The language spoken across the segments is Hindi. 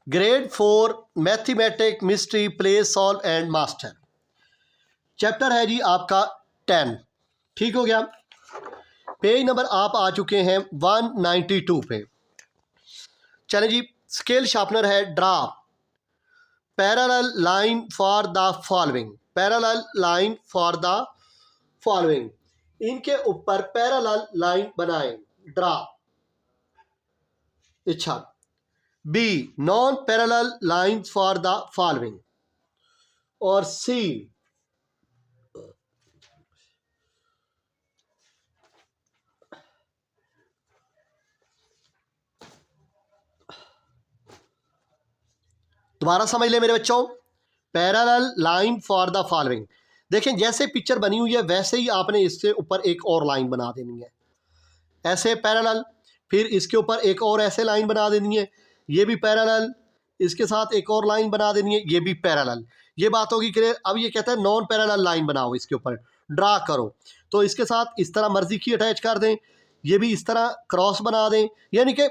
Grade 4 mathematic mystery play solve and master. Chapter है जी आपका 10। ठीक हो गया। पेज नंबर आप आ चुके हैं 192 पे। चले जी, स्केल शार्पनर है draw parallel line for the following. Parallel line for the following, इनके ऊपर पैरेलल लाइन बनाएं। ड्रा। अच्छा, B non parallel line for the following, और सी दोबारा समझ ले मेरे बच्चों, पैरेलल लाइन फॉर द फॉलोइंग। देखें, जैसे पिक्चर बनी हुई है वैसे ही आपने इसके ऊपर एक और लाइन बना देनी है, ऐसे पैरेलल। फिर इसके ऊपर एक और ऐसे लाइन बना देनी है, ये भी पैरेलल। इसके साथ एक और लाइन बना देनी है, ये भी पैरेलल। ये बात होगी क्लियर। अब ये कहता है नॉन पैरेलल लाइन बनाओ, इसके ऊपर ड्रा करो। तो इसके साथ इस तरह मर्जी की अटैच कर दें, ये भी इस तरह क्रॉस बना दें, यानी कि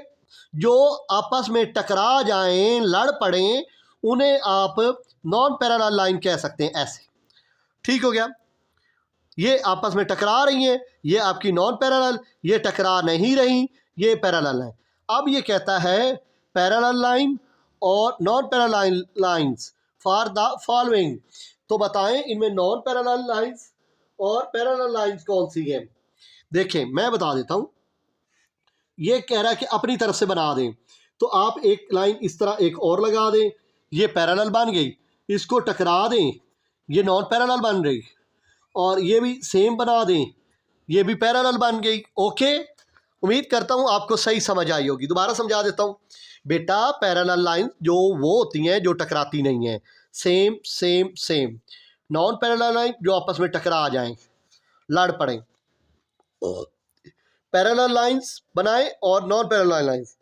जो आपस में टकरा जाएं, लड़ पड़ें, उन्हें आप नॉन पैरेलल लाइन कह सकते हैं, ऐसे। ठीक हो गया। ये आपस में टकरा रही हैं, ये आपकी नॉन पैरेलल, ये टकरा नहीं रही, ये पैरेलल है। अब ये कहता है पैरेलल लाइन और non parallel lines for the following. तो बताएं इनमें नॉन पैरेलल लाइंस और पैरेलल लाइंस कौन सी हैं। देखें, मैं बता देता हूं। ये कह रहा है कि अपनी तरफ से बना दें, तो आप एक लाइन इस तरह एक और लगा दें, ये पैरेलल बन गई। इसको टकरा दें, ये नॉन पैरेलल बन रही, और ये भी सेम बना दें, ये भी पैरेलल बन गई। ओके, उम्मीद करता हूँ आपको सही समझ आई होगी। दोबारा समझा देता हूँ बेटा, पैरेलल लाइन जो वो होती हैं जो टकराती नहीं हैं, same same same. Non parallel line जो आपस में टकरा जाएं, लड़ पड़ें। पैरेलल लाइंस बनाएं और नॉन पैरेलल लाइंस।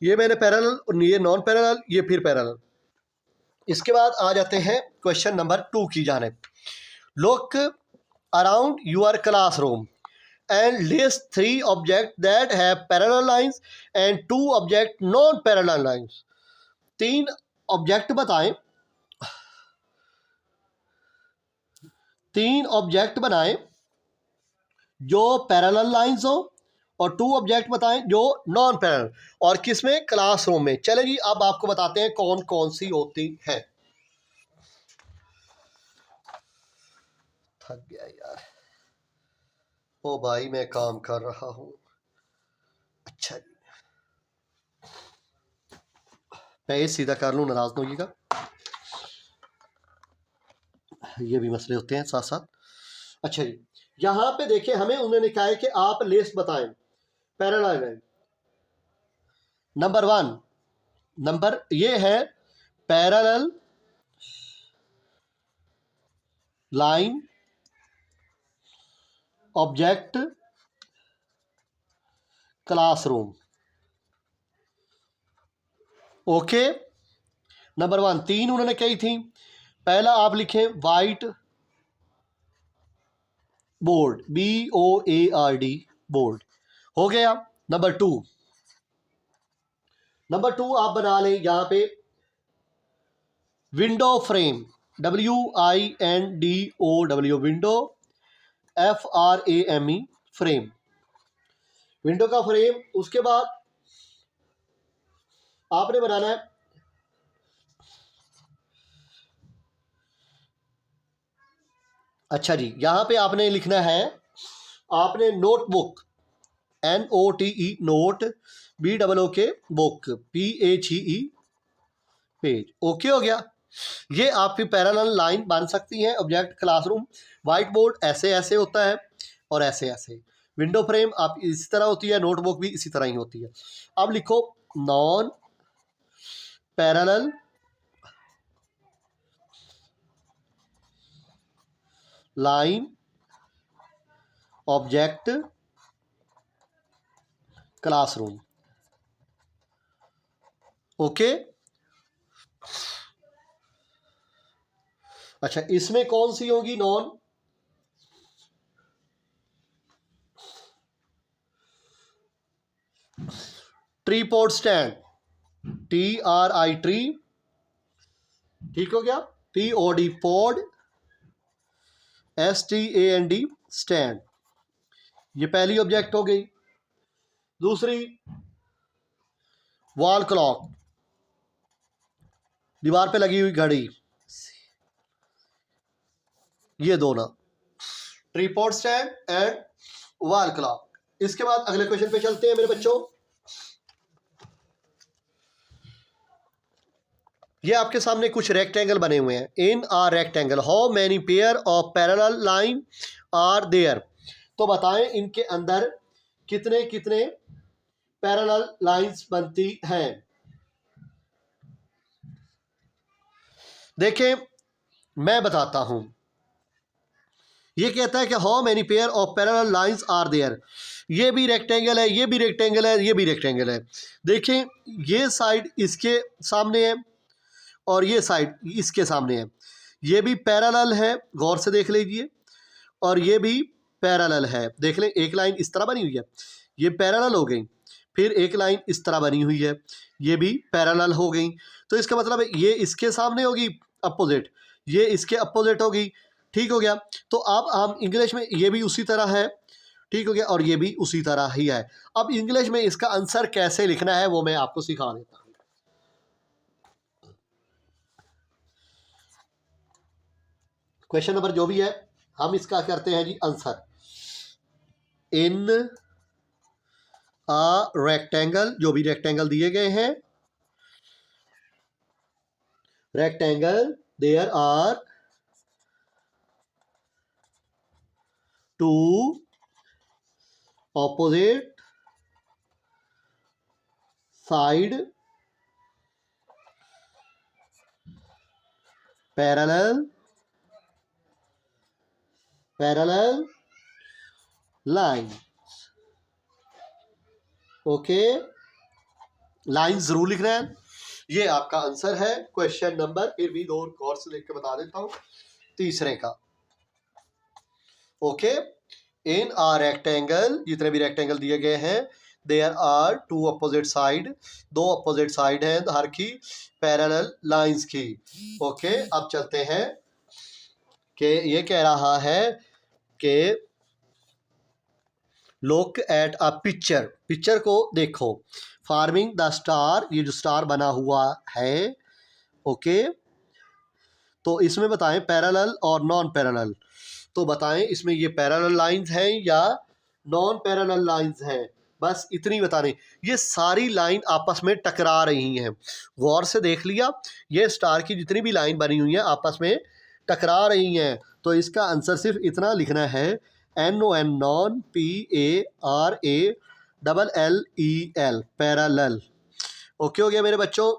ये मैंने पैरेलल, ये नॉन पैरेलल, ये फिर पैरेलल। इसके बाद आ जाते हैं क्वेश्चन नंबर 2 की जानिब। Look around your classroom and list 3 objects that have parallel lines and 2 object non parallel lines। 3 object बताएं, 3 ऑब्जेक्ट बनाएं जो पैरेलल लाइंस हो, और 2 ऑब्जेक्ट बताएं जो नॉन पैरेलल। और किस में? क्लासरूम में। चले जी, अब आपको बताते हैं कौन कौन सी होती है। थक गया यार, ओ भाई मैं काम कर रहा हूं। अच्छा जी, पेज सीधा कर लूं, नाराज न होइएगा, ये भी मसले होते हैं साथ साथ। अच्छा जी, यहां पे देखें, हमें उन्होंने कहा है कि आप लिस्ट बताएं पैरेलल लाइन। नंबर 1, नंबर ये है parallel line object classroom. Okay, number 1 3 उन्होंने कही थी। पहला आप लिखें वाइट बोर्ड, BOARD बोर्ड, हो गया। नंबर 2, आप बना लें यहां पे window frame, WINDOW, window FRAME frame, window का फ्रेम। उसके बाद आपने बनाना है अच्छा जी, यहां पे आपने लिखना है, आपने notebook, NOTE note, BOOK book, PHE page. Okay हो गया। ये आपकी पैरेलल लाइन बन सकती है ऑब्जेक्ट क्लासरूम। वाइट बोर्ड ऐसे ऐसे होता है और ऐसे ऐसे। विंडो फ्रेम आप इसी तरह होती है, नोटबुक भी इसी तरह ही होती है। अब लिखो non parallel line object classroom. Okay, अच्छा इसमें कौन सी होगी नॉन? ट्रीपॉड स्टैंड, TRI ट्री, ठीक हो गया, POD पॉड, STAND स्टैंड। ये पहली ऑब्जेक्ट हो गई। दूसरी वॉल क्लॉक, दीवार पे लगी हुई घड़ी, ये दोनों ट्रीपॉड स्टैंड एंड वॉल क्लॉक। इसके बाद अगले क्वेश्चन पे चलते हैं मेरे बच्चों। ये आपके सामने कुछ रेक्टेंगल बने हुए हैं। In R rectangle how many pair of parallel line are there. तो बताएं इनके अंदर कितने कितने पैरेलल लाइंस बनती हैं। देखें मैं बताता हूं। ये कहता है कि how many pair of parallel lines are there. ये भी रेक्टेंगल है, ये भी रेक्टेंगल है, ये भी रेक्टेंगल है। देखें ये साइड इसके सामने है और ये साइड इसके सामने है। ये भी पैरेलल है, गौर से देख लीजिए, और ये भी पैरेलल है। देख लें एक लाइन इस तरह बनी हुई है, ये पैरेलल हो गई। फिर एक लाइन इस तरह बनी हुई है, ये भी पैरेलल हो गई। तो इसका मतलब है ये इसके सामने होगी अपोजिट, ये इसके अपोजिट होगी। ठीक हो गया। तो अब हम इंग्लिश में ये भी उसी तरह है, ठीक हो गया, और ये भी उसी तरह ही है। अब इंग्लिश में इसका आंसर कैसे लिखना है वो मैं आपको सिखा देता हूँ। क्वेश्चन नंबर जो भी है हम इसका करते हैं जी आंसर। इन आ रेक्टेंगल, जो भी रेक्टेंगल दिए गए हैं, rectangle there are two opposite side parallel line. Okay, line जरूर लिखना है। ये आपका आंसर है क्वेश्चन नंबर, फिर भी दो गौर से लिख के बता देता हूं, तीसरे का। ओके, इन आ रेक्टेंगल, जितने भी रेक्टेंगल दिए गए हैं, there are two opposite side, दो अपोजिट साइड हैं हर की पैरेलल लाइंस की। ओके, अब चलते हैं कि ये कह रहा है कि look at a picture, picture को देखो। फार्मिंग द स्टार, ये जो स्टार बना हुआ है। ओके, तो इसमें बताएं पैरेलल और नॉन पैरेलल। तो बताएं इसमें ये पैरेलल लाइंस हैं या नॉन पैरेलल लाइंस हैं, बस इतनी बताने। ये सारी लाइन आपस में टकरा रही हैं, गौर से देख लिया। ये स्टार की जितनी भी लाइन बनी हुई हैं आपस में टकरा रही हैं। तो इसका आंसर सिर्फ इतना लिखना है, NON non, PARALLEL parallel. Okay हो गया मेरे बच्चों।